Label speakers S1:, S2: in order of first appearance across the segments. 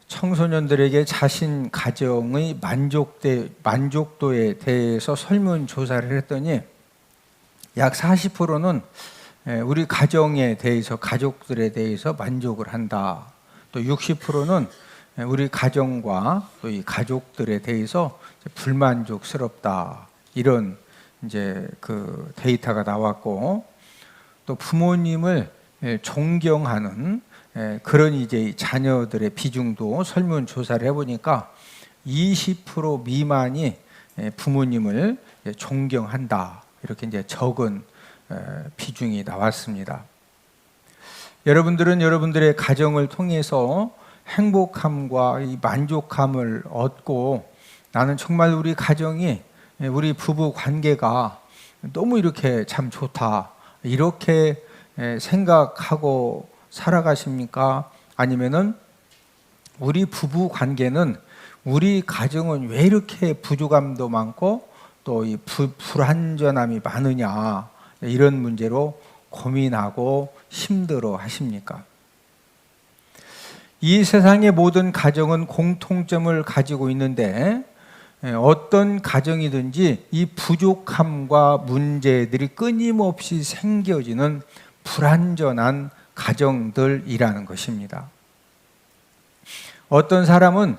S1: 청소년들에게 자신 가정의 만족도에 대해서 설문조사를 했더니 약 40%는 우리 가정에 대해서, 가족들에 대해서 만족을 한다. 또 60%는 우리 가정과 또 이 가족들에 대해서 불만족스럽다. 이런 이제 그 데이터가 나왔고, 또 부모님을 존경하는 그런 이제 자녀들의 비중도 설문조사를 해보니까 20% 미만이 부모님을 존경한다. 이렇게 이제 적은 비중이 나왔습니다. 여러분들은 여러분들의 가정을 통해서 행복함과 이 만족감을 얻고, 나는 정말 우리 가정이, 우리 부부 관계가 너무 이렇게 참 좋다, 이렇게 생각하고 살아가십니까? 아니면은 우리 부부 관계는, 우리 가정은 왜 이렇게 부족함도 많고 또 이 불완전함이 많으냐, 이런 문제로 고민하고 힘들어 하십니까? 이 세상의 모든 가정은 공통점을 가지고 있는데, 어떤 가정이든지 이 부족함과 문제들이 끊임없이 생겨지는 불완전한 가정들이라는 것입니다. 어떤 사람은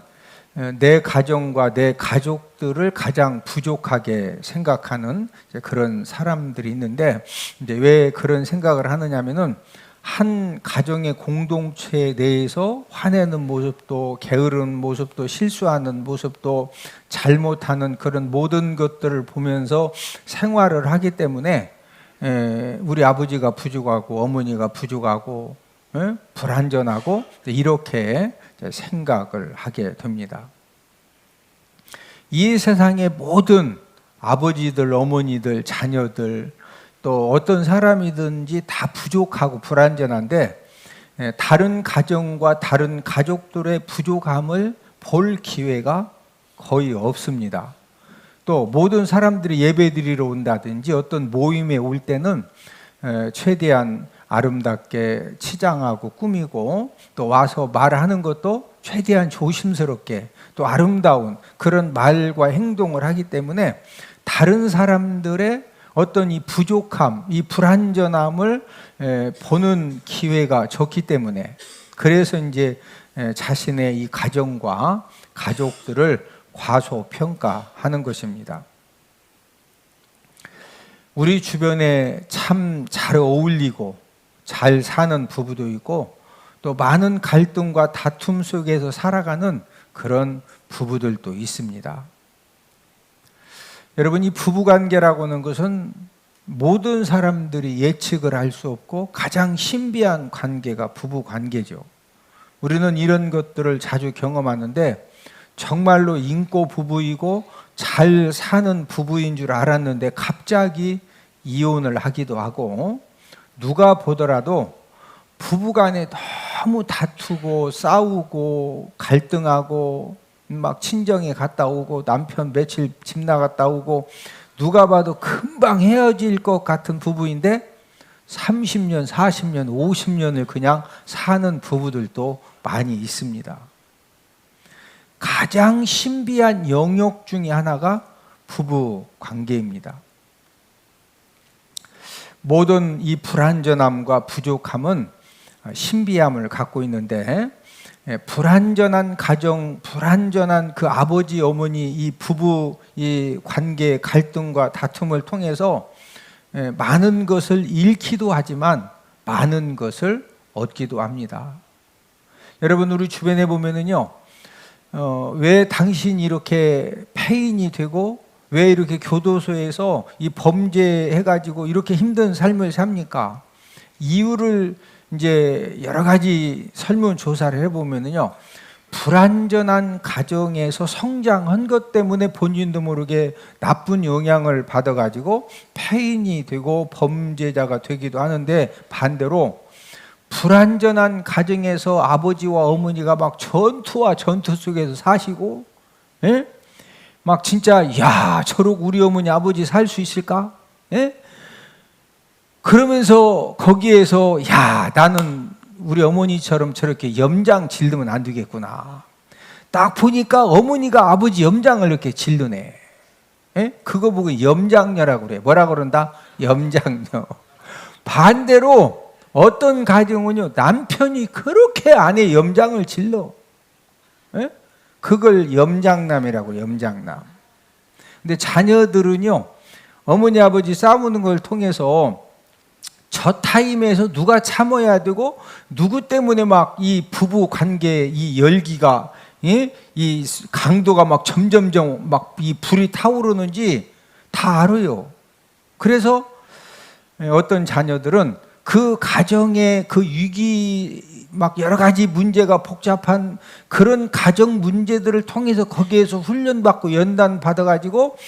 S1: 내 가정과 내 가족들을 가장 부족하게 생각하는 그런 사람들이 있는데, 이제 왜 그런 생각을 하느냐면은, 한 가정의 공동체 내에서 화내는 모습도, 게으른 모습도, 실수하는 모습도, 잘못하는 그런 모든 것들을 보면서 생활을 하기 때문에 우리 아버지가 부족하고 어머니가 부족하고 불완전하고 이렇게 생각을 하게 됩니다. 이 세상의 모든 아버지들, 어머니들, 자녀들, 또 어떤 사람이든지 다 부족하고 불완전한데, 다른 가정과 다른 가족들의 부족함을 볼 기회가 거의 없습니다. 또 모든 사람들이 예배드리러 온다든지 어떤 모임에 올 때는 최대한 아름답게 치장하고 꾸미고, 또 와서 말하는 것도 최대한 조심스럽게 또 아름다운 그런 말과 행동을 하기 때문에 다른 사람들의 어떤 이 부족함, 이 불완전함을 보는 기회가 적기 때문에, 그래서 이제 자신의 이 가정과 가족들을 과소평가하는 것입니다. 우리 주변에 참 잘 어울리고 잘 사는 부부도 있고, 또 많은 갈등과 다툼 속에서 살아가는 그런 부부들도 있습니다. 여러분, 이 부부관계라고 하는 것은 모든 사람들이 예측을 할 수 없고 가장 신비한 관계가 부부관계죠. 우리는 이런 것들을 자주 경험하는데, 정말로 인고 부부이고 잘 사는 부부인 줄 알았는데 갑자기 이혼을 하기도 하고, 누가 보더라도 부부간에 너무 다투고 싸우고 갈등하고 막 친정에 갔다 오고 남편 며칠 집 나갔다 오고, 누가 봐도 금방 헤어질 것 같은 부부인데 30년, 40년, 50년을 그냥 사는 부부들도 많이 있습니다. 가장 신비한 영역 중에 하나가 부부 관계입니다. 모든 이 불완전함과 부족함은 신비함을 갖고 있는데, 불완전한 가정, 불완전한 그 아버지, 어머니, 이 부부, 이 관계 갈등과 다툼을 통해서 많은 것을 잃기도 하지만 많은 것을 얻기도 합니다. 여러분, 우리 주변에 보면은요, 왜 당신이 이렇게 폐인이 되고 왜 이렇게 교도소에서 이 범죄해가지고 이렇게 힘든 삶을 삽니까? 이유를 이제 여러 가지 설문조사를 해보면은요, 불완전한 가정에서 성장한 것 때문에 본인도 모르게 나쁜 영향을 받아가지고 폐인이 되고 범죄자가 되기도 하는데, 반대로 불완전한 가정에서 아버지와 어머니가 막 전투와 전투 속에서 사시고, 막 진짜 야, 저러고 우리 어머니 아버지 살 수 있을까? 그러면서 거기에서 야, 나는 우리 어머니처럼 저렇게 염장 질르면 안 되겠구나. 딱 보니까 어머니가 아버지 염장을 이렇게 질르네. 예? 그거 보고 염장녀라고 그래. 뭐라 그런다? 염장녀. 반대로 어떤 가정은요, 남편이 그렇게 아내 염장을 질러. 예? 그걸 염장남이라고 그래요. 염장남. 근데 자녀들은요, 어머니 아버지 싸우는 걸 통해서 저 타임에서 누가 참아야 되고 누구 때문에 막 이 부부 관계 이 열기가, 이 강도가 막 점점점 막 이 불이 타오르는지 다 알아요. 그래서 어떤 자녀들은 그 가정의 그 위기 막 여러 가지 문제가 복잡한 그런 가정 문제들을 통해서 거기에서 훈련받고 연단 받아가지고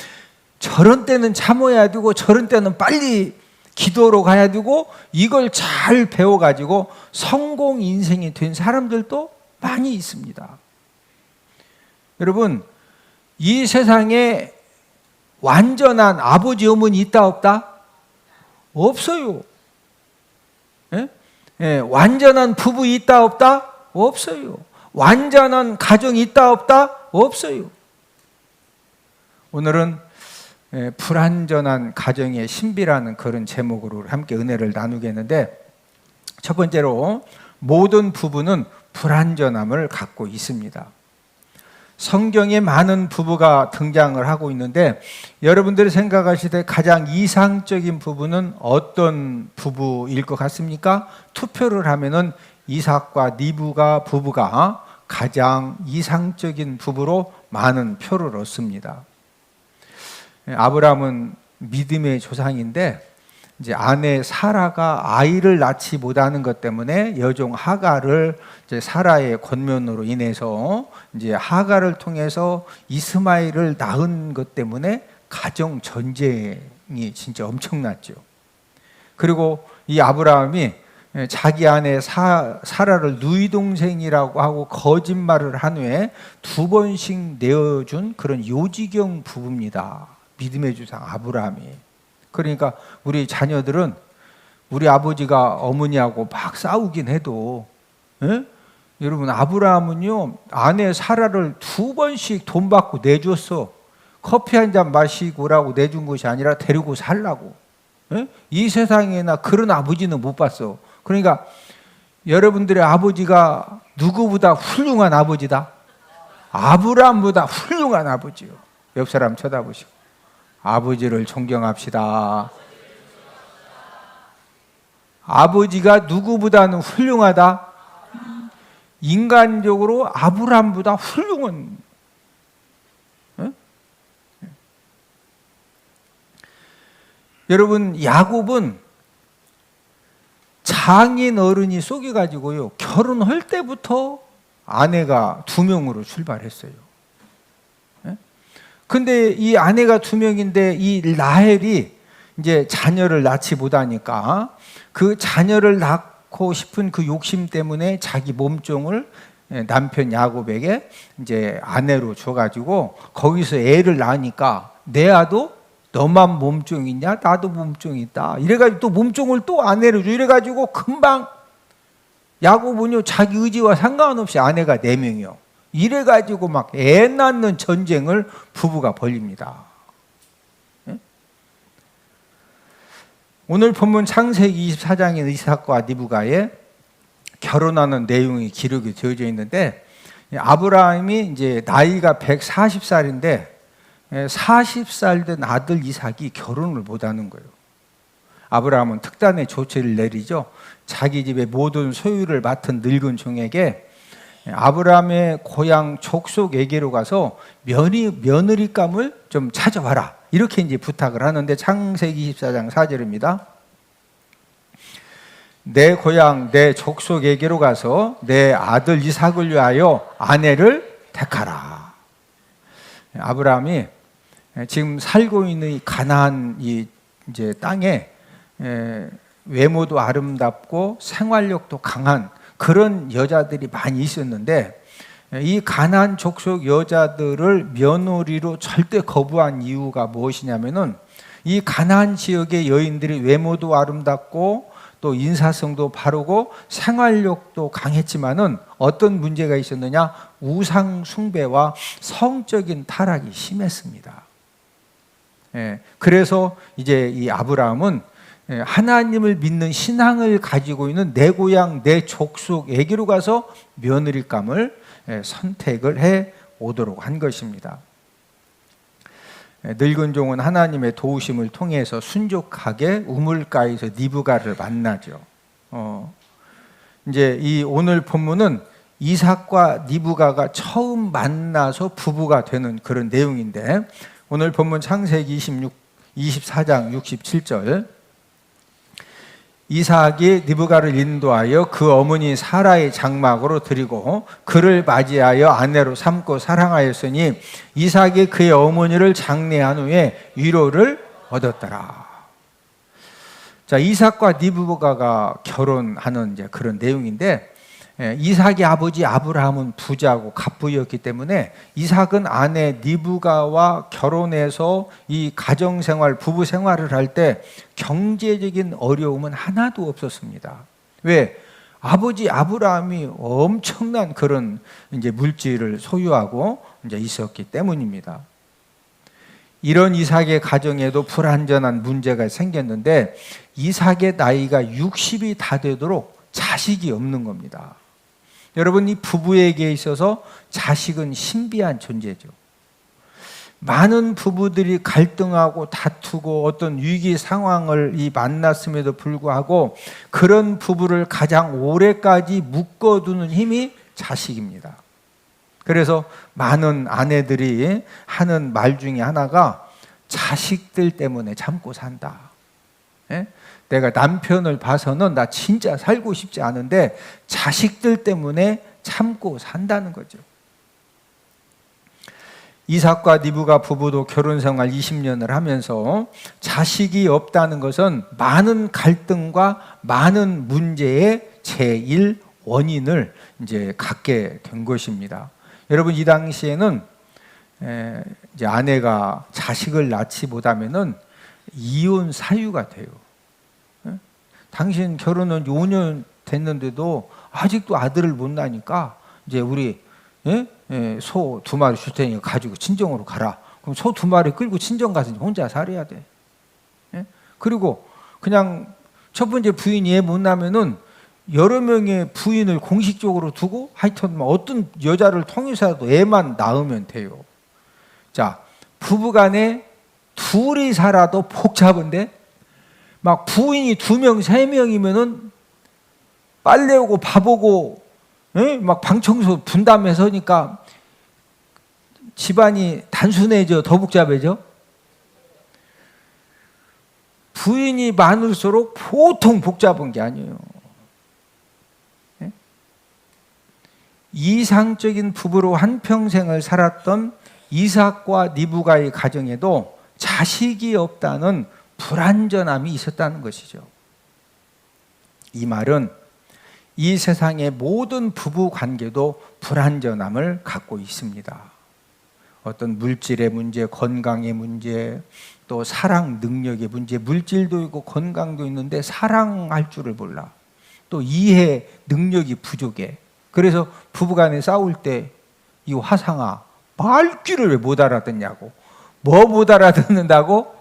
S1: 저런 때는 참아야 되고 저런 때는 빨리 기도로 가야 되고 이걸 잘 배워가지고 성공 인생이 된 사람들도 많이 있습니다. 여러분, 이 세상에 완전한 아버지 어머니 있다 없다? 없어요. 예? 예, 완전한 부부 있다 없다? 없어요. 완전한 가정이 있다 없다? 없어요. 오늘은 불완전한 가정의 신비라는 그런 제목으로 함께 은혜를 나누겠는데, 첫 번째로 모든 부부는 불완전함을 갖고 있습니다. 성경에 많은 부부가 등장을 하고 있는데 여러분들이 생각하실 때 가장 이상적인 부부는 어떤 부부일 것 같습니까? 투표를 하면은 이삭과 리브가 부부가 가장 이상적인 부부로 많은 표를 얻습니다. 아브라함은 믿음의 조상인데 이제 아내 사라가 아이를 낳지 못하는 것 때문에 여종 하갈을 이제 사라의 권면으로 인해서 이제 하갈을 통해서 이스마엘을 낳은 것 때문에 가정 전쟁이 진짜 엄청났죠. 그리고 이 아브라함이 자기 아내 사라를 누이 동생이라고 하고 거짓말을 한 후에 2번씩 내어준 그런 요지경 부부입니다. 믿음의 조상 아브라함이. 그러니까 우리 자녀들은 우리 아버지가 어머니하고 막 싸우긴 해도, 예? 여러분, 아브라함은요 아내 사라를 2번씩 돈 받고 내줬어. 커피 한 잔 마시고 오라고 내준 것이 아니라 데리고 살라고. 예? 이 세상에나 그런 아버지는 못 봤어. 그러니까 여러분들의 아버지가 누구보다 훌륭한 아버지다. 아브라함보다 훌륭한 아버지요. 옆 사람 쳐다보시고 아버지를 존경합시다. 아버지가 누구보다는 훌륭하다. 인간적으로 아브라함보다 훌륭한. 네? 여러분, 야곱은 장인 어른이 속여가지고요 결혼할 때부터 아내가 2명으로 출발했어요. 근데 이 아내가 2명인데 이 라헬이 이제 자녀를 낳지 못하니까 그 자녀를 낳고 싶은 그 욕심 때문에 자기 몸종을 남편 야곱에게 이제 아내로 줘가지고 거기서 애를 낳으니까 내 아도 너만 몸종이 있냐? 나도 몸종이 있다. 이래가지고 또 몸종을 또 아내로 줘. 이래가지고 금방 야곱은요 자기 의지와 상관없이 아내가 4명이요. 이래가지고 막 애 낳는 전쟁을 부부가 벌립니다. 예? 오늘 본문 창세기 24장인 이삭과 리브가의 결혼하는 내용이 기록이 되어져 있는데 아브라함이 이제 나이가 140살인데 40살 된 아들 이삭이 결혼을 못하는 거예요. 아브라함은 특단의 조치를 내리죠. 자기 집의 모든 소유를 맡은 늙은 종에게 아브라함의 고향 족속에게로 가서 며느리감을 좀 찾아와라. 이렇게 이제 부탁을 하는데 창세기 24장 4절입니다. 내 고향 내 족속에게로 가서 내 아들 이삭을 위하여 아내를 택하라. 아브라함이 지금 살고 있는 이 가나안 이 이제 땅에 외모도 아름답고 생활력도 강한 그런 여자들이 많이 있었는데 이 가나안 족속 여자들을 며느리로 절대 거부한 이유가 무엇이냐면은 이 가나안 지역의 여인들이 외모도 아름답고 또 인사성도 바르고 생활력도 강했지만은 어떤 문제가 있었느냐? 우상 숭배와 성적인 타락이 심했습니다. 그래서 이제 이 아브라함은 하나님을 믿는 신앙을 가지고 있는 내 고향, 내 족속에게로 가서 며느리감을 선택을 해 오도록 한 것입니다. 늙은 종은 하나님의 도우심을 통해서 순족하게 우물가에서 니브가를 만나죠. 이제 이 오늘 본문은 이삭과 니브가가 처음 만나서 부부가 되는 그런 내용인데, 오늘 본문 창세기 24장 67절, 이삭이 니브가를 인도하여 그 어머니 사라의 장막으로 들이고 그를 맞이하여 아내로 삼고 사랑하였으니 이삭이 그의 어머니를 장례한 후에 위로를 얻었더라. 자, 이삭과 니브가가 결혼하는 이제 그런 내용인데, 이삭의 아버지 아브라함은 부자고 갑부였기 때문에 이삭은 아내 니브가와 결혼해서 이 가정생활, 부부생활을 할 때 경제적인 어려움은 하나도 없었습니다. 왜? 아버지 아브라함이 엄청난 그런 이제 물질을 소유하고 이제 있었기 때문입니다. 이런 이삭의 가정에도 불완전한 문제가 생겼는데, 이삭의 나이가 60이 다 되도록 자식이 없는 겁니다. 여러분, 이 부부에게 있어서 자식은 신비한 존재죠. 많은 부부들이 갈등하고 다투고 어떤 위기 상황을 만났음에도 불구하고 그런 부부를 가장 오래까지 묶어두는 힘이 자식입니다. 그래서 많은 아내들이 하는 말 중에 하나가 자식들 때문에 참고 산다. 내가 남편을 봐서는 나 진짜 살고 싶지 않은데 자식들 때문에 참고 산다는 거죠. 이삭과 니브가 부부도 결혼생활 20년을 하면서 자식이 없다는 것은 많은 갈등과 많은 문제의 제1 원인을 이제 갖게 된 것입니다. 여러분, 이 당시에는 이제 아내가 자식을 낳지 못하면은 이혼 사유가 돼요. 당신 결혼은 5년 됐는데도 아직도 아들을 못 낳으니까 이제 우리 소 2마리 줄 테니까 가지고 친정으로 가라. 그럼 소 2마리 끌고 친정 가서 혼자 살아야 돼. 그리고 그냥 첫 번째 부인이 애 못 낳으면은 여러 명의 부인을 공식적으로 두고 하여튼 뭐 어떤 여자를 통해서라도 애만 낳으면 돼요. 자, 부부간에 둘이 살아도 복잡한데 막 부인이 2명, 3명이면은 빨래 오고 밥 오고 막 방청소 분담해서 하니까 집안이 단순해져, 더 복잡해져. 부인이 많을수록 보통 복잡한 게 아니에요. 이상적인 부부로 한평생을 살았던 이삭과 니브가의 가정에도 자식이 없다는 불완전함이 있었다는 것이죠. 이 말은 이 세상의 모든 부부 관계도 불완전함을 갖고 있습니다. 어떤 물질의 문제, 건강의 문제, 또 사랑 능력의 문제, 물질도 있고 건강도 있는데 사랑할 줄을 몰라. 또 이해 능력이 부족해. 그래서 부부간에 싸울 때 이 화상아, 말귀를 왜 못 알아듣냐고. 뭐 못 알아듣는다고?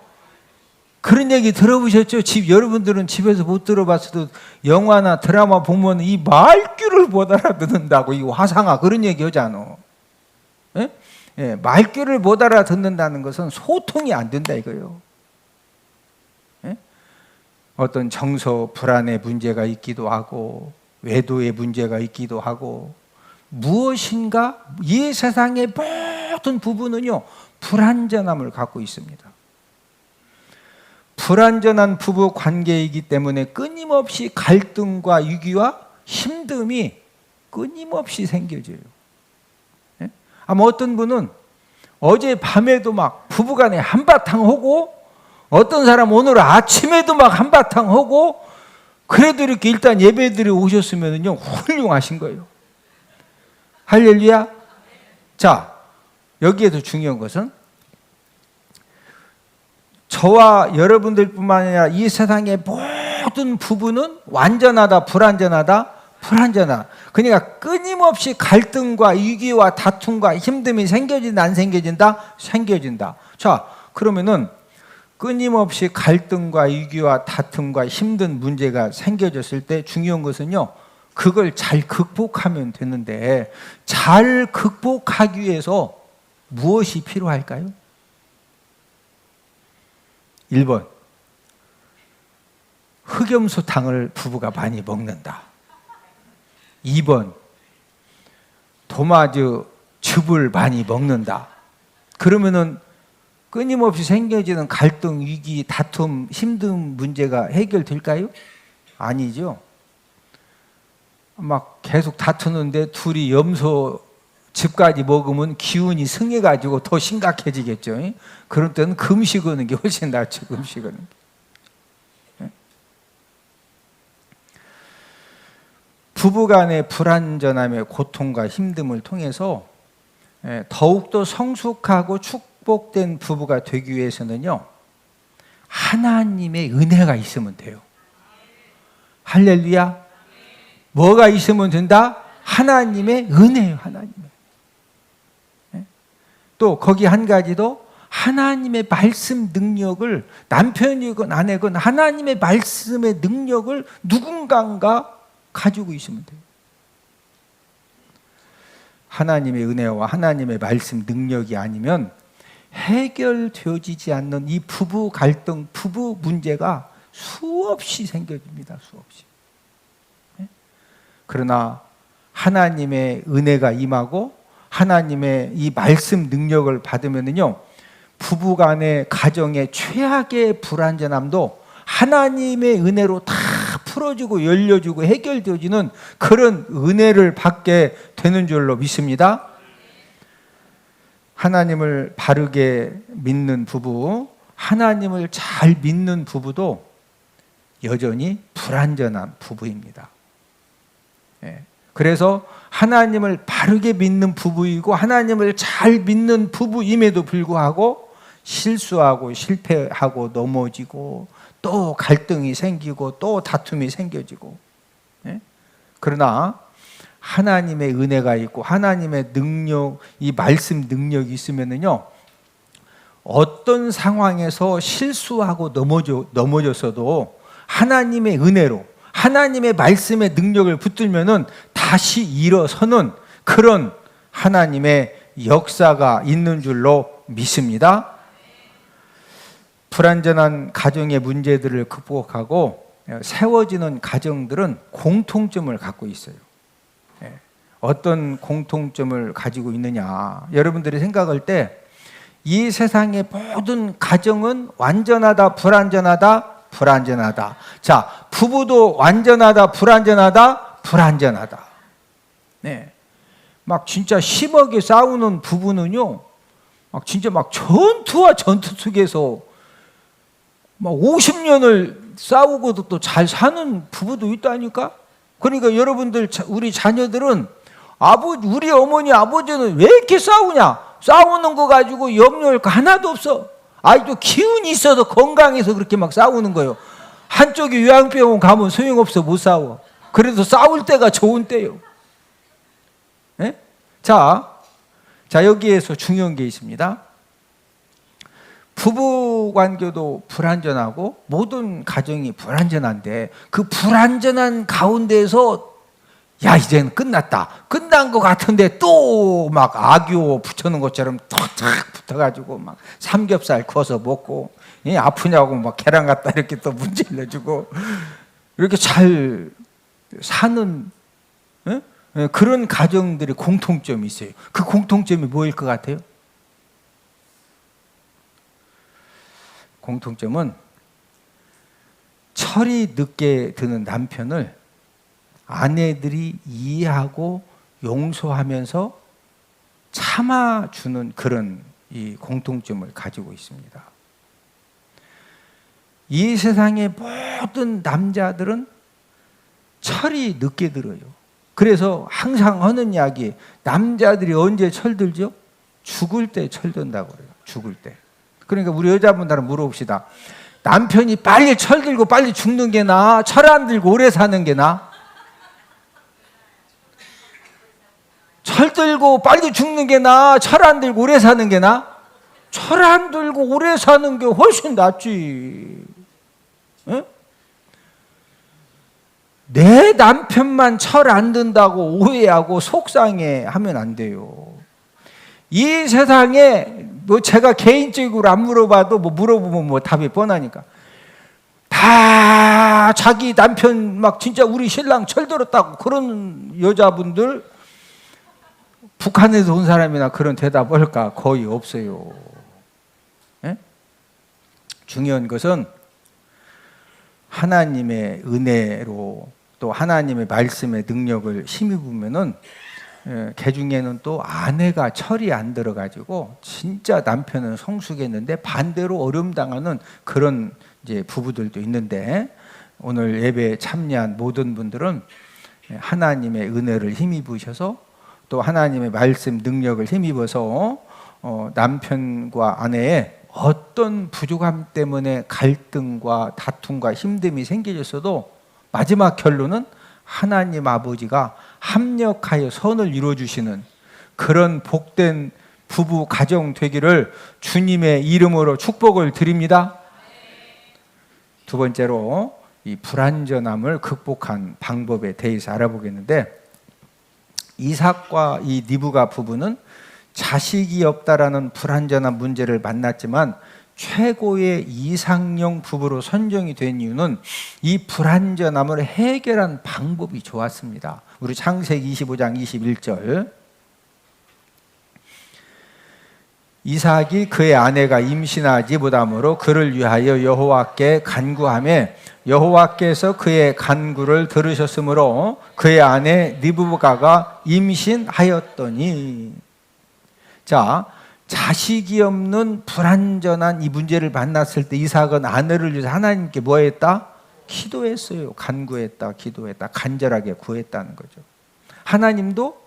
S1: 그런 얘기 들어보셨죠? 여러분들은 집에서 못 들어봤어도 영화나 드라마 보면 이 말귀를 못 알아듣는다고, 이 화상아, 그런 얘기 하잖아. 말귀를 못 알아듣는다는 것은 소통이 안 된다 이거예요. 어떤 정서 불안의 문제가 있기도 하고 외도의 문제가 있기도 하고 무엇인가 이 세상의 모든 부부는요 불완전함을 갖고 있습니다. 불완전한 부부 관계이기 때문에 끊임없이 갈등과 위기와 힘듦이 끊임없이 생겨져요. 아마 어떤 분은 어제 밤에도 막 부부간에 한바탕 하고 어떤 사람 오늘 아침에도 막 한바탕 하고 그래도 이렇게 일단 예배드려 오셨으면요 훌륭하신 거예요. 할렐루야. 자, 여기에도 중요한 것은 저와 여러분들뿐만 아니라 이 세상의 모든 부부는 완전하다, 불완전하다, 불완전하다. 그러니까 끊임없이 갈등과 위기와 다툼과 힘듦이 생겨진다, 안 생겨진다? 생겨진다. 자, 그러면은 끊임없이 갈등과 위기와 다툼과 힘든 문제가 생겨졌을 때 중요한 것은요, 그걸 잘 극복하면 되는데, 잘 극복하기 위해서 무엇이 필요할까요? 1번, 흑염소탕을 부부가 많이 먹는다. 2번, 도마즈 즙을 많이 먹는다. 그러면은 끊임없이 생겨지는 갈등, 위기, 다툼, 힘든 문제가 해결될까요? 아니죠. 막 계속 다투는데 둘이 염소 즙까지 먹으면 기운이 승해가지고 더 심각해지겠죠. 그런 때는 금식 하는 게 훨씬 낫죠. 금식 하는 게. 부부간의 불완전함의 고통과 힘듦을 통해서 더욱더 성숙하고 축복된 부부가 되기 위해서는요, 하나님의 은혜가 있으면 돼요. 할렐루야. 뭐가 있으면 된다? 하나님의 은혜예요. 하나님의. 또 거기 한 가지 더, 하나님의 말씀 능력을, 남편이건 아내건 하나님의 말씀의 능력을 누군가가 가지고 있으면 돼요. 하나님의 은혜와 하나님의 말씀 능력이 아니면 해결되어지지 않는 이 부부 갈등, 부부 문제가 수없이 생겨집니다. 수없이. 그러나 하나님의 은혜가 임하고 하나님의 이 말씀 능력을 받으면요, 부부간의 가정의 최악의 불완전함도 하나님의 은혜로 다 풀어주고 열려주고 해결되어지는 그런 은혜를 받게 되는 줄로 믿습니다. 하나님을 바르게 믿는 부부, 하나님을 잘 믿는 부부도 여전히 불완전한 부부입니다. 그래서 하나님을 바르게 믿는 부부이고 하나님을 잘 믿는 부부임에도 불구하고 실수하고 실패하고 넘어지고 또 갈등이 생기고 또 다툼이 생겨지고, 그러나 하나님의 은혜가 있고 하나님의 능력, 이 말씀 능력이 있으면요, 어떤 상황에서 실수하고 넘어졌어도 하나님의 은혜로 하나님의 말씀의 능력을 붙들면은 다시 일어서는 그런 하나님의 역사가 있는 줄로 믿습니다. 불완전한 가정의 문제들을 극복하고 세워지는 가정들은 공통점을 갖고 있어요. 어떤 공통점을 가지고 있느냐? 여러분들이 생각할 때 이 세상의 모든 가정은 완전하다, 불완전하다, 불완전하다. 자, 부부도 완전하다, 불완전하다, 불완전하다. 네. 막 진짜 심하게 싸우는 부부는요, 막 진짜 막 전투와 전투 속에서 막 50년을 싸우고도 또 잘 사는 부부도 있다니까? 그러니까 여러분들, 우리 자녀들은 우리 어머니, 아버지는 왜 이렇게 싸우냐? 싸우는 거 가지고 염려할 거 하나도 없어. 아이도 기운이 있어도 건강해서 그렇게 막 싸우는 거예요. 한쪽이 요양병원 가면 소용없어, 못 싸워. 그래도 싸울 때가 좋은 때요. 네? 자, 여기에서 중요한 게 있습니다. 부부 관계도 불완전하고 모든 가정이 불완전한데 그 불완전한 가운데서 야, 이제는 끝났다. 끝난 것 같은데 또 막 악교 붙여놓은 것처럼 탁탁 붙어가지고 막 삼겹살 구워서 먹고, 아프냐고 막 계란 갖다 이렇게 또 문제를 내주고 이렇게 잘 사는 그런 가정들의 공통점이 있어요. 그 공통점이 뭐일 것 같아요? 공통점은 철이 늦게 드는 남편을 아내들이 이해하고 용서하면서 참아주는 그런 이 공통점을 가지고 있습니다. 이 세상의 모든 남자들은 철이 늦게 들어요. 그래서 항상 하는 이야기, 남자들이 언제 철들죠? 죽을 때 철든다고 그래요. 죽을 때. 그러니까 우리 여자분들은 물어봅시다. 남편이 빨리 철 들고 빨리 죽는 게 나아? 철 안 들고 오래 사는 게 나아? 철 들고 빨리 죽는 게 나아? 철 안 들고 오래 사는 게 나아? 철 안 들고 오래 사는 게 훨씬 낫지. 응? 내 남편만 철 안 든다고 오해하고 속상해하면 안 돼요. 이 세상에 뭐 제가 개인적으로 안 물어봐도 뭐 물어보면 뭐 답이 뻔하니까 다 자기 남편 막 진짜 우리 신랑 철들었다고 그런 여자분들 북한에서 온 사람이나 그런 대답을 할까? 거의 없어요. 예? 중요한 것은 하나님의 은혜로 또 하나님의 말씀의 능력을 힘입으면은 개 중에는 또 아내가 철이 안 들어가지고 진짜 남편은 성숙했는데 반대로 어려움당하는 그런 이제 부부들도 있는데 오늘 예배에 참여한 모든 분들은 하나님의 은혜를 힘입으셔서 또 하나님의 말씀 능력을 힘입어서 남편과 아내의 어떤 부족함 때문에 갈등과 다툼과 힘듦이 생기셨어도 마지막 결론은 하나님 아버지가 합력하여 선을 이루어주시는 그런 복된 부부 가정 되기를 주님의 이름으로 축복을 드립니다. 두 번째로 이 불완전함을 극복한 방법에 대해서 알아보겠는데 이삭과 이 리브가 부부는 자식이 없다라는 불완전한 문제를 만났지만 최고의 이상형 부부로 선정이 된 이유는 이 불완전함을 해결한 방법이 좋았습니다. 우리 창세기 25장 21절 이삭이 그의 아내가 임신하지 못하므로 그를 위하여 여호와께 간구하며 여호와께서 그의 간구를 들으셨으므로 그의 아내 리브가가 임신하였더니 자 자식이 없는 불완전한 이 문제를 만났을 때 이삭은 아내를 위해서 하나님께 뭐 했다? 기도했어요. 간구했다. 기도했다. 간절하게 구했다는 거죠. 하나님도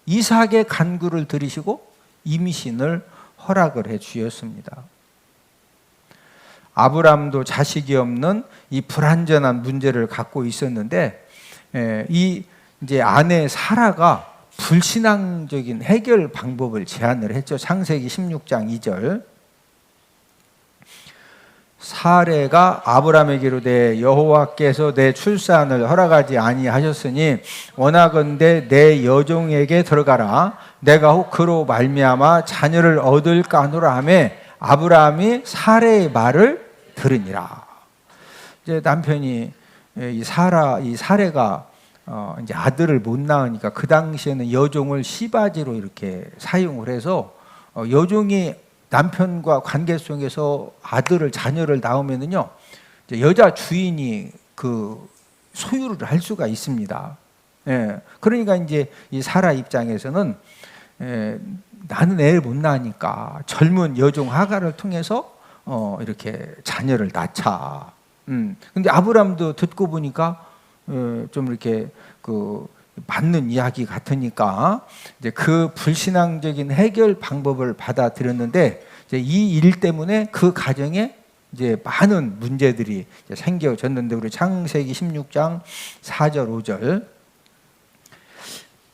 S1: 이삭의 간구를 들으시고 임신을 허락을 해 주셨습니다. 아브람도 자식이 없는 이 불완전한 문제를 갖고 있었는데 이 이제 아내 사라가 불신앙적인 해결 방법을 제안을 했죠. 창세기 16장 2절 사레가 아브라함에게 이르되 여호와께서 내 출산을 허락하지 아니하셨으니 원하건대 내 여종에게 들어가라 내가 혹 그로 말미암아 자녀를 얻을까 하노라 하며 아브라함이 사레의 말을 들으니라. 이제 남편이 이 사레가 이제 아들을 못 낳으니까 그 당시에는 여종을 시바지로 이렇게 사용을 해서 여종이 남편과 관계 속에서 자녀를 낳으면은요 여자 주인이 그 소유를 할 수가 있습니다. 예, 그러니까 이제 이 사라 입장에서는 나는 애를 못 낳으니까 젊은 여종 하갈을 통해서 이렇게 자녀를 낳자. 근데 아브람도 듣고 보니까 좀 이렇게 그 맞는 이야기 같으니까 이제 그 불신앙적인 해결 방법을 받아들였는데 이제 이 일 때문에 그 가정에 이제 많은 문제들이 이제 생겨졌는데 우리 창세기 16장 4절 5절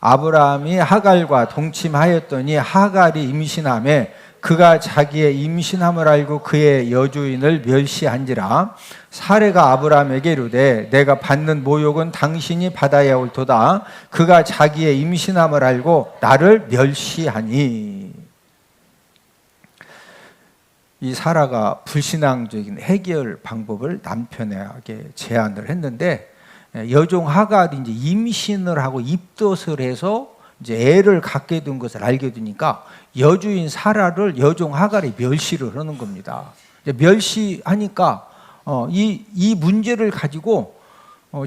S1: 아브라함이 하갈과 동침하였더니 하갈이 임신하매 그가 자기의 임신함을 알고 그의 여주인을 멸시한지라 사레가 아브라함에게 이르되 내가 받는 모욕은 당신이 받아야 옳도다 그가 자기의 임신함을 알고 나를 멸시하니 이 사라가 불신앙적인 해결 방법을 남편에게 제안을 했는데 여종 하갈이 이제 임신을 하고 입덧을 해서 이제 애를 갖게 된 것을 알게 되니까 여주인 사라를 여종 하갈이 멸시를 하는 겁니다. 이제 멸시하니까 이 문제를 가지고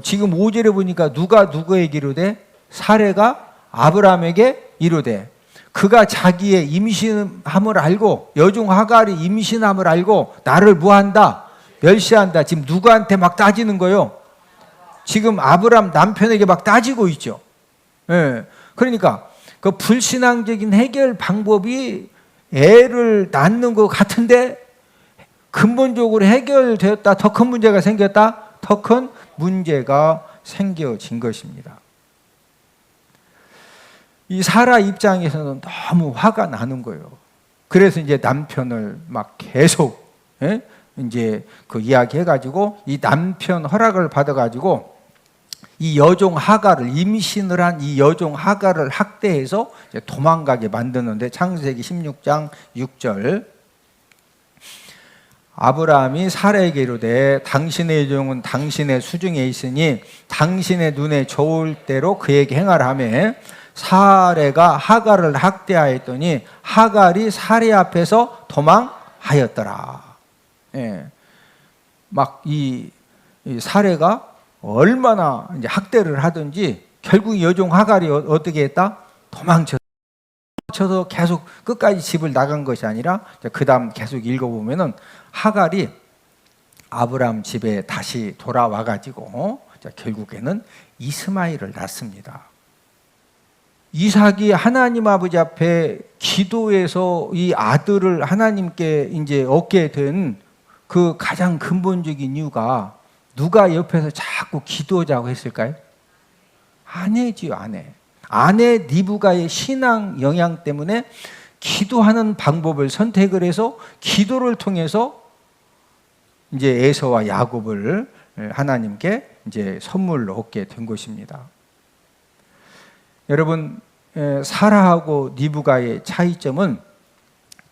S1: 지금 5절에 보니까 누가 누구에게 이르되 사레가 아브라함에게 이르되 그가 자기의 임신함을 알고 여종 하갈이 임신함을 알고 나를 뭐한다? 멸시한다. 지금 누구한테 막 따지는 거요? 지금 아브라함 남편에게 막 따지고 있죠. 예. 그러니까 그 불신앙적인 해결 방법이 애를 낳는 것 같은데 근본적으로 해결되었다. 더 큰 문제가 생겼다. 더 큰 문제가 생겨진 것입니다. 이 사라 입장에서는 너무 화가 나는 거예요. 그래서 이제 남편을 막 계속 이제 그 이야기해가지고 이 남편 허락을 받아가지고 이 여종 하갈을 임신을 한 이 여종 하갈을 학대해서 이제 도망가게 만드는데 창세기 16장 6절 아브라함이 사라에게 이르되 당신의 여종은 당신의 수중에 있으니 당신의 눈에 좋을 대로 그에게 행하라 하며 사레가 하갈을 학대하였더니 하갈이 사레 앞에서 도망하였더라. 예. 막 이 사레가 얼마나 이제 학대를 하든지 결국 여종 하갈이 어떻게 했다? 도망쳐서 계속 끝까지 집을 나간 것이 아니라 그 다음 계속 읽어보면은 하갈이 아브라함 집에 다시 돌아와가지고 결국에는 이스마엘을 낳습니다. 이삭이 하나님 아버지 앞에 기도해서 이 아들을 하나님께 이제 얻게 된 그 가장 근본적인 이유가 누가 옆에서 자꾸 기도하자고 했을까요? 아내지요, 아내. 아내 리브가의 신앙 영향 때문에 기도하는 방법을 선택을 해서 기도를 통해서 이제 에서와 야곱을 하나님께 이제 선물로 얻게 된 것입니다. 여러분, 사라하고 리브가의 차이점은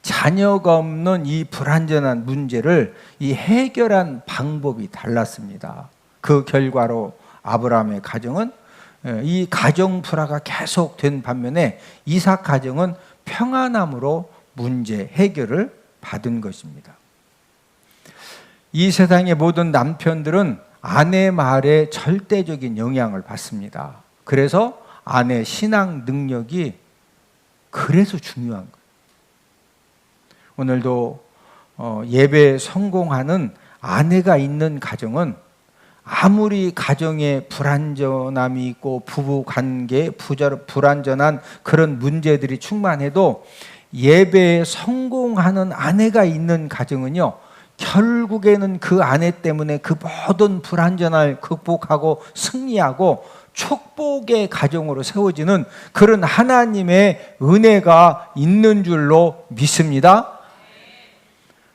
S1: 자녀가 없는 이 불완전한 문제를 이 해결한 방법이 달랐습니다. 그 결과로 아브라함의 가정은 이 가정 불화가 계속된 반면에 이삭 가정은 평안함으로 문제 해결을 받은 것입니다. 이 세상의 모든 남편들은 아내 말에 절대적인 영향을 받습니다. 그래서 아내 신앙 능력이 그래서 중요한 거예요. 오늘도 예배 성공하는 아내가 있는 가정은 아무리 가정에 불완전함이 있고 부부 관계, 불완전한 그런 문제들이 충만해도 예배에 성공하는 아내가 있는 가정은요, 결국에는 그 아내 때문에 그 모든 불완전을 극복하고 승리하고 축복의 가정으로 세워지는 그런 하나님의 은혜가 있는 줄로 믿습니다.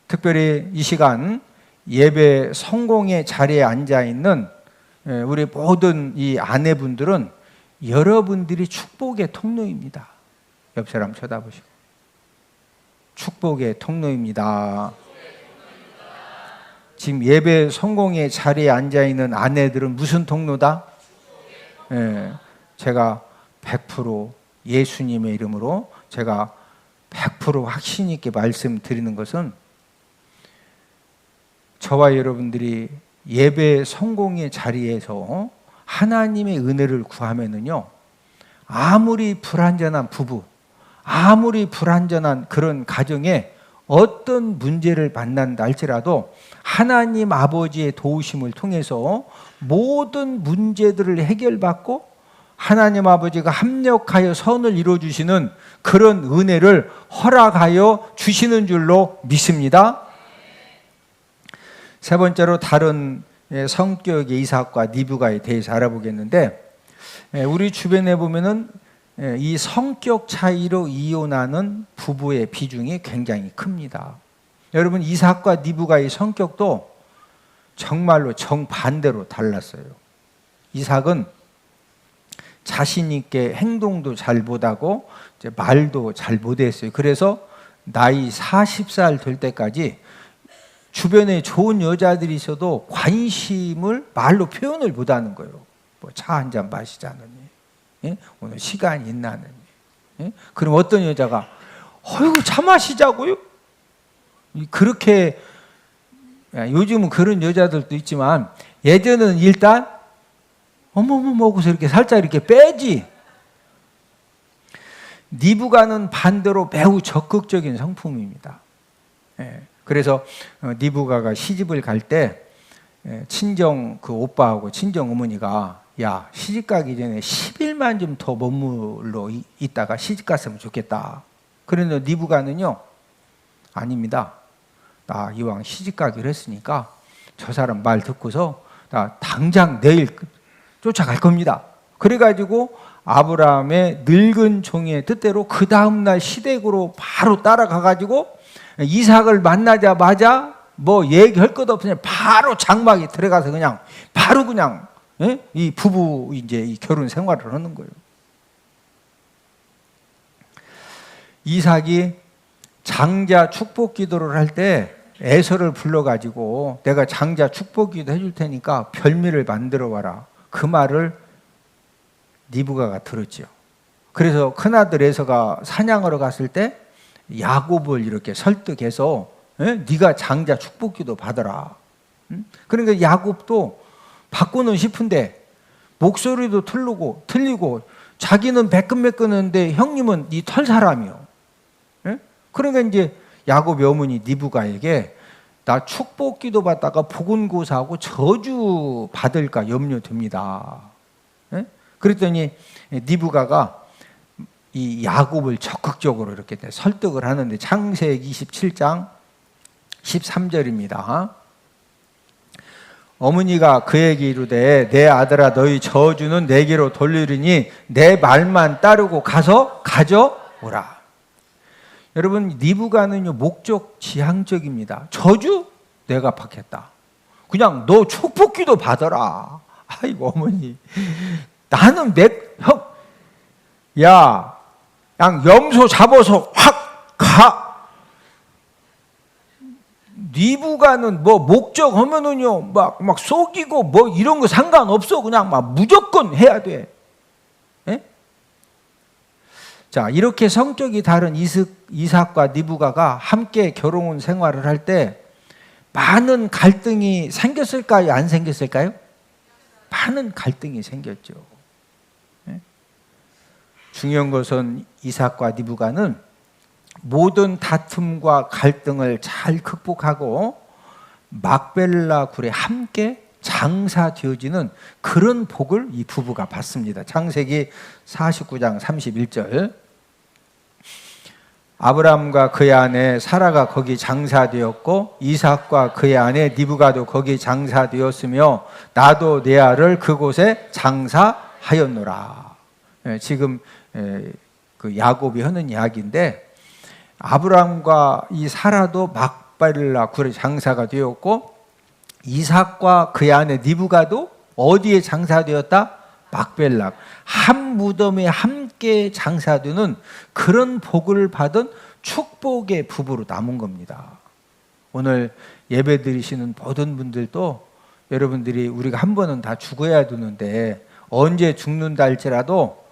S1: 특별히 이 시간 예배 성공의 자리에 앉아 있는 우리 모든 이 아내분들은 여러분들이 축복의 통로입니다. 옆 사람 쳐다보시고 축복의 통로입니다. 지금 예배 성공의 자리에 앉아 있는 아내들은 무슨 통로다? 제가 100% 예수님의 이름으로 제가 100% 확신 있게 말씀드리는 것은 저와 여러분들이 예배 성공의 자리에서 하나님의 은혜를 구하면은요, 아무리 불완전한 부부, 아무리 불완전한 그런 가정에 어떤 문제를 만난다 할지라도 하나님 아버지의 도우심을 통해서 모든 문제들을 해결받고 하나님 아버지가 합력하여 선을 이루어주시는 그런 은혜를 허락하여 주시는 줄로 믿습니다. 세 번째로 다른 성격의 이삭과 리브가에 대해서 알아보겠는데, 우리 주변에 보면은 이 성격 차이로 이혼하는 부부의 비중이 굉장히 큽니다. 여러분, 이삭과 리브가의 성격도 정말로 정반대로 달랐어요. 이삭은 자신 있게 행동도 잘 못하고 말도 잘 못했어요. 그래서 나이 40살 될 때까지 주변에 좋은 여자들이 있어도 관심을 말로 표현을 못하는 거예요. 뭐 차 한 잔 마시자느니, 예? 오늘 시간이 있나느니. 예? 그럼 어떤 여자가 어이구 차 마시자고요? 그렇게, 요즘은 그런 여자들도 있지만 예전에는 일단 어머머 먹고서 이렇게 살짝 이렇게 빼지. 리브가는 반대로 매우 적극적인 성품입니다. 예. 그래서 리브가가 시집을 갈 때 친정 그 오빠하고 친정 어머니가 야, 시집 가기 전에 10일만 좀 더 머물러 있다가 시집 갔으면 좋겠다. 그런데 리브가는요, 아닙니다. 나 이왕 시집가기로 했으니까 저 사람 말 듣고서 나 당장 내일 쫓아갈 겁니다. 그래가지고 아브라함의 늙은 종의 뜻대로 그 다음날 시댁으로 바로 따라가가지고 이삭을 만나자마자 뭐 얘기할 것 없으니 바로 장막에 들어가서 그냥 바로 그냥 이 부부 이제 이 결혼 생활을 하는 거예요. 이삭이 장자 축복 기도를 할 때 에서를 불러가지고 내가 장자 축복 기도 해줄 테니까 별미를 만들어 와라. 그 말을 리브가가 들었죠. 그래서 큰아들 에서가 사냥하러 갔을 때 야곱을 이렇게 설득해서 네가 장자 축복 기도 받아라. 그러니까 야곱도 받고는 싶은데 목소리도 틀리고 자기는 매끈매끈한데 형님은 네 털 사람이요. 그러니까 이제 야곱의 어머니 리브가에게 나 축복 기도 받다가 보건고사하고 저주 받을까 염려됩니다. 그랬더니 리브가가 이 야곱을 적극적으로 이렇게 설득을 하는데 창세기 27장 13절입니다. 어머니가 그에게 이르되 내 아들아 너희 저주는 내게로 돌리리니 내 말만 따르고 가서 가져오라. 여러분 리브가는요 목적 지향적입니다. 저주 내가 받겠다. 그냥 너 축복기도 받아라. 아이고 어머니 나는 야 그냥 염소 잡아서 확 가. 리브가는 뭐 목적하면은요 막 속이고 뭐 이런 거 상관없어. 그냥 막 무조건 해야 돼. 에? 자 이렇게 성격이 다른 이삭과 리브가가 함께 결혼 생활을 할 때 많은 갈등이 생겼을까요? 안 생겼을까요? 많은 갈등이 생겼죠. 에? 중요한 것은 이삭과 리브가는 모든 다툼과 갈등을 잘 극복하고 막벨라 굴에 함께 장사되어지는 그런 복을 이 부부가 받습니다. 창세기 49장 31절 아브람과 그의 아내 사라가 거기 장사되었고 이삭과 그의 아내 리브가도 거기 장사되었으며 나도 내 아를 그곳에 장사하였노라. 지금 그 야곱이 하는 이야기인데 아브람과 이 사라도 막벨라 굴에 장사가 되었고 이삭과 그의 아내 리브가도 어디에 장사되었다? 막벨라. 한 무덤에 함께 장사되는 그런 복을 받은 축복의 부부로 남은 겁니다. 오늘 예배 드리시는 모든 분들도 여러분들이 우리가 한 번은 다 죽어야 되는데 언제 죽는다 할지라도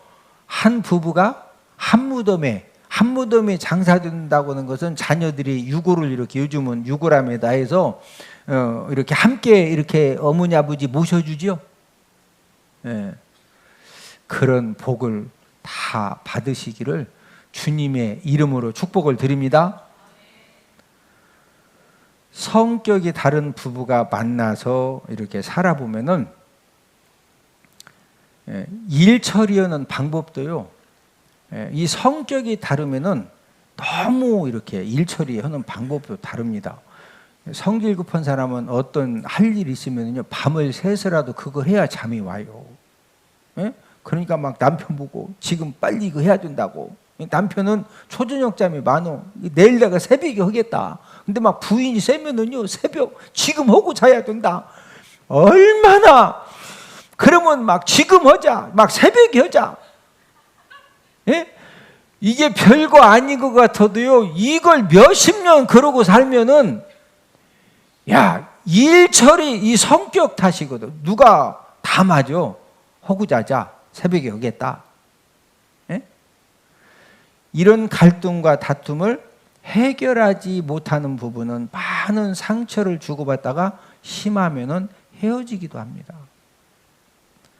S1: 한 부부가 한 무덤에 장사된다고 하는 것은 자녀들이 유고를 이렇게 요즘은 유고람에다 해서 이렇게 함께 이렇게 어머니 아버지 모셔주죠. 예. 그런 복을 다 받으시기를 주님의 이름으로 축복을 드립니다. 성격이 다른 부부가 만나서 이렇게 살아보면은 일 처리하는 방법도요. 이 성격이 다르면은 너무 이렇게 일 처리하는 방법도 다릅니다. 성질 급한 사람은 어떤 할 일이 있으면요 밤을 새서라도 그거 해야 잠이 와요. 그러니까 막 남편 보고 지금 빨리 이거 해야 된다고. 남편은 초저녁잠이 많어. 내일 내가 새벽에 하겠다. 근데 막 부인이 세면은요 새벽 지금 하고 자야 된다. 얼마나 그러면 막 지금 하자. 막 새벽에 하자. 예? 이게 별거 아닌 것 같아도요 이걸 몇십 년 그러고 살면은 야 일처리 이 성격 탓이거든. 누가 다 맞아. 하고 자자. 새벽에 오겠다. 예? 이런 갈등과 다툼을 해결하지 못하는 부부는 많은 상처를 주고받다가 심하면은 헤어지기도 합니다.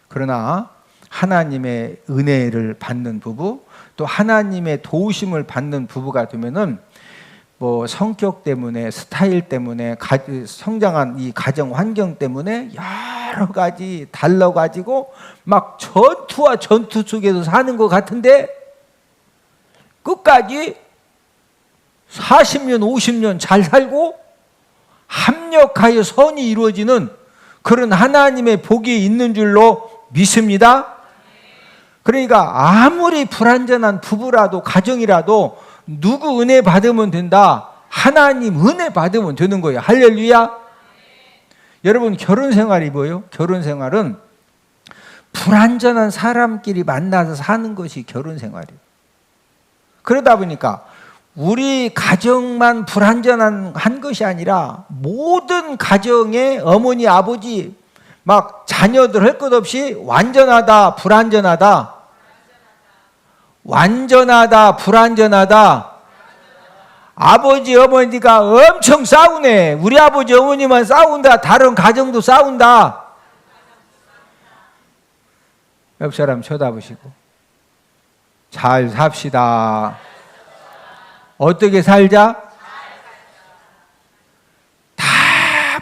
S1: 그러나 하나님의 은혜를 받는 부부, 또 하나님의 도우심을 받는 부부가 되면은 뭐 성격 때문에, 스타일 때문에, 성장한 이 가정 환경 때문에 여러 가지 달라가지고 막 전투와 전투 속에서 사는 것 같은데 끝까지 40년, 50년 잘 살고 합력하여 선이 이루어지는 그런 하나님의 복이 있는 줄로 믿습니다. 그러니까 아무리 불완전한 부부라도 가정이라도 누구 은혜 받으면 된다? 하나님 은혜 받으면 되는 거예요. 할렐루야. 여러분, 결혼 생활이 뭐예요? 결혼 생활은 불완전한 사람끼리 만나서 사는 것이 결혼 생활이에요. 그러다 보니까 우리 가정만 불완전한 것이 아니라 모든 가정의 어머니, 아버지, 막 자녀들 할 것 없이 완전하다, 불완전하다, 완전하다, 불완전하다. 아버지, 어머니가 엄청 싸우네. 우리 아버지, 어머니만 싸운다. 다른 가정도 싸운다. 옆 사람 쳐다보시고 잘 삽시다. 어떻게 살자? 다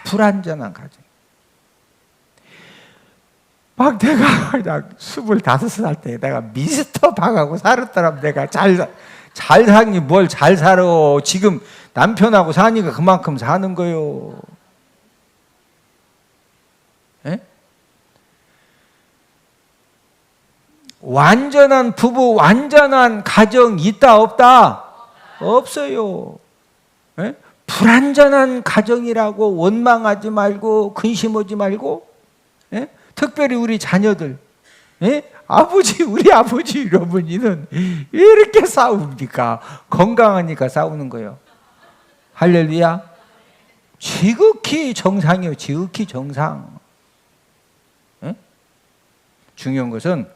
S1: 불완전한 가정. 막 내가 그냥 25살 때 내가 미스터 박하고 살았더라면 내가 잘 사니 뭘 잘 살아. 지금 남편하고 사니까 그만큼 사는 거요. 에? 완전한 부부, 완전한 가정 있다 없다? 없어요. 에? 불완전한 가정이라고 원망하지 말고 근심하지 말고, 에? 특별히 우리 자녀들, 에? 우리 아버지 이러면이는 왜 이렇게 싸웁니까? 건강하니까 싸우는 거예요. 할렐루야. 지극히 정상이에요. 지극히 정상. 에? 중요한 것은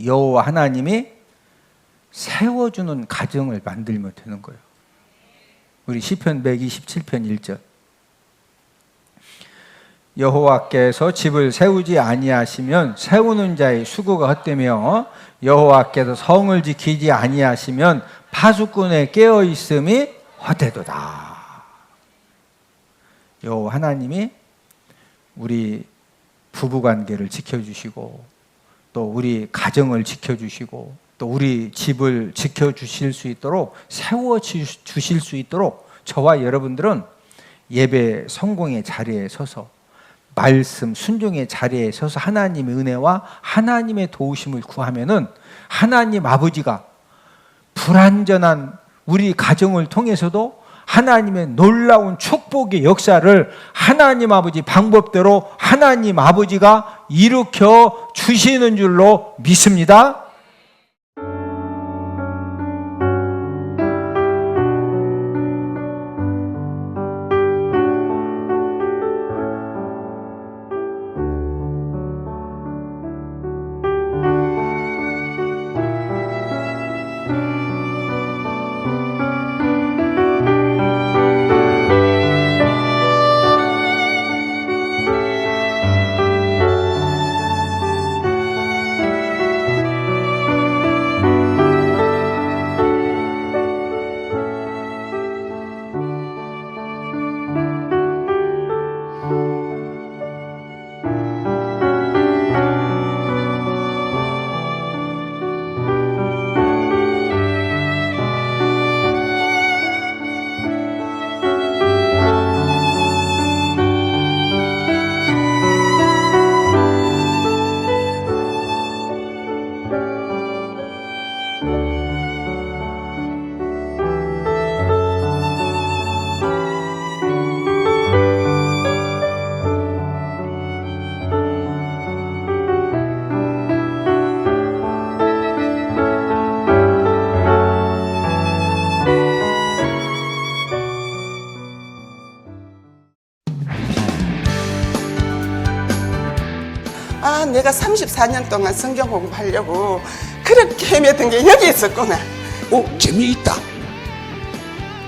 S1: 여호와 하나님이 세워주는 가정을 만들면 되는 거예요. 우리 시편 127편 1절. 여호와께서 집을 세우지 아니하시면 세우는 자의 수고가 헛되며 여호와께서 성을 지키지 아니하시면 파수꾼의 깨어 있음이 헛되도다. 여호와 하나님이 우리 부부 관계를 지켜주시고 또 우리 가정을 지켜주시고 또 우리 집을 지켜주실 수 있도록 세워주실 수 있도록 저와 여러분들은 예배 성공의 자리에 서서 말씀 순종의 자리에 서서 하나님의 은혜와 하나님의 도우심을 구하면은 하나님 아버지가 불완전한 우리 가정을 통해서도 하나님의 놀라운 축복의 역사를 하나님 아버지 방법대로 하나님 아버지가 일으켜 주시는 줄로 믿습니다.
S2: 내가 34년 동안 성경 공부하려고 그렇게 헤맸던 게 여기 있었구나.
S3: 재미있다.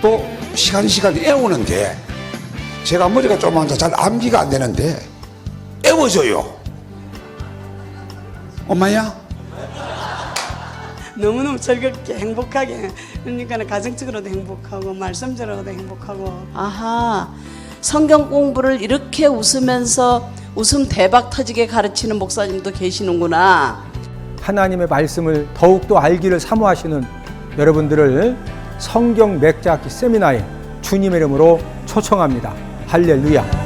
S3: 또 시간 애우는데 제가 머리가 조그만서 잘 암기가 안 되는데 애워져요. 엄마야?
S2: 너무너무 즐겁게 행복하게, 그러니까 가정적으로도 행복하고 말씀적으로도 행복하고.
S4: 아하, 성경 공부를 이렇게 웃으면서 웃음 대박 터지게 가르치는 목사님도 계시는구나.
S1: 하나님의 말씀을 더욱더 알기를 사모하시는 여러분들을 성경 맥자기 세미나에
S5: 주님의 이름으로 초청합니다. 할렐루야.